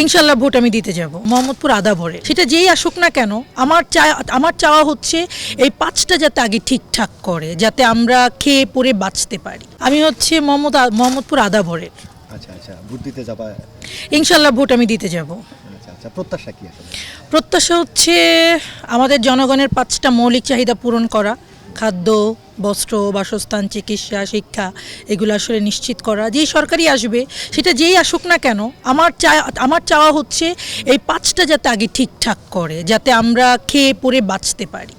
ইনশাল্লাহ ভোট আমি দিতে যাব মোহাম্মদপুর আদা ভরে, সেটা যেই আসুক না কেন। আমার চাওয়া হচ্ছে এই পাঁচটা যাতে আগে ঠিকঠাক করে, যাতে আমরা খেয়ে পরে বাঁচতে পারি। আমি হচ্ছে মোহাম্মদপুর আদা ভরে। আচ্ছা আচ্ছা, ভোট দিতে যাবা? ইনশাল্লাহ ভোট আমি দিতে যাব। আচ্ছা আচ্ছা, প্রত্যাশা কি আসলে? প্রত্যাশা হচ্ছে আমাদের জনগণের পাঁচটা মৌলিক চাহিদা পূরণ করা, খাদ্য, বস্ত্র, বাসস্থান, চিকিৎসা, শিক্ষা, এগুলো আসলে নিশ্চিত করা। যেই সরকারই আসবে, সেটা যেই আসুক না কেন, আমার চাওয়া হচ্ছে এই পাঁচটা যাতে আগে ঠিকঠাক করে, যাতে আমরা খেয়ে পরে বাঁচতে পারি।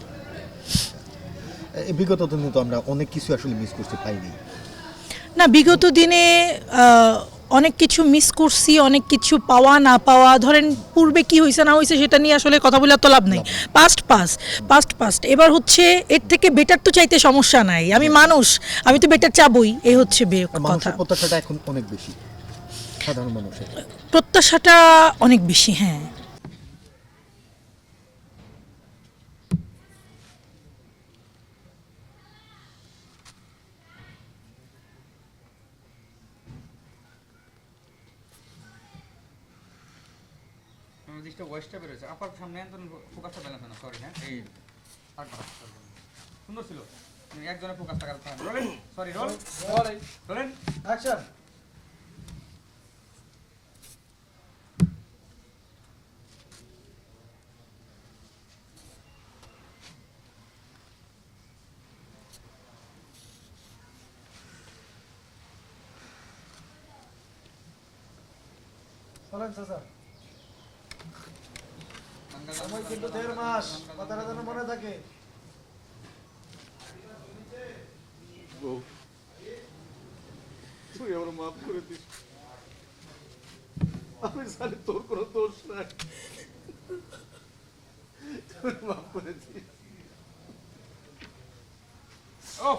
বিগত দিনে তো আমরা অনেক কিছু আসলে মিস করতে পাইনি। না, বিগত দিনে অনেক কিছু মিস করছি, অনেক কিছু পাওয়া না পাওয়া, ধরেন পূর্বে কি হয়েছে না হয়েছে সেটা নিয়ে আসলে কথা বলে তো লাভ নেই। পাস্ট এবার হচ্ছে এর থেকে বেটার তো চাইতে সমস্যা নাই। আমি মানুষ, আমি তো বেটার চাবই, এই হচ্ছে কথা। মানুষের প্রত্যাশাটা এখন অনেক বেশি, সাধারণ মানুষের প্রত্যাশাটা অনেক বেশি, হ্যাঁ। জিনিসটা ওয়েস্টটা বেরোচ্ছে আপার সামনে তো ফোকাসটা ব্যালেন্স না, সরি। হ্যাঁ, এই সুন্দর ছিল, একজনের ফোকাসটা কাটতে হয়। রোলেন, সরি, রোলেন অ্যাকশন। চলেন চাচা, সময় কিন্তু 1.5 মাস, কথাটা যেন মনে থাকে। তুই আমার মাফ করে দিস, আমি জানি তোর কোনো দোষ নাই, তুই মাফ করে দিস। ও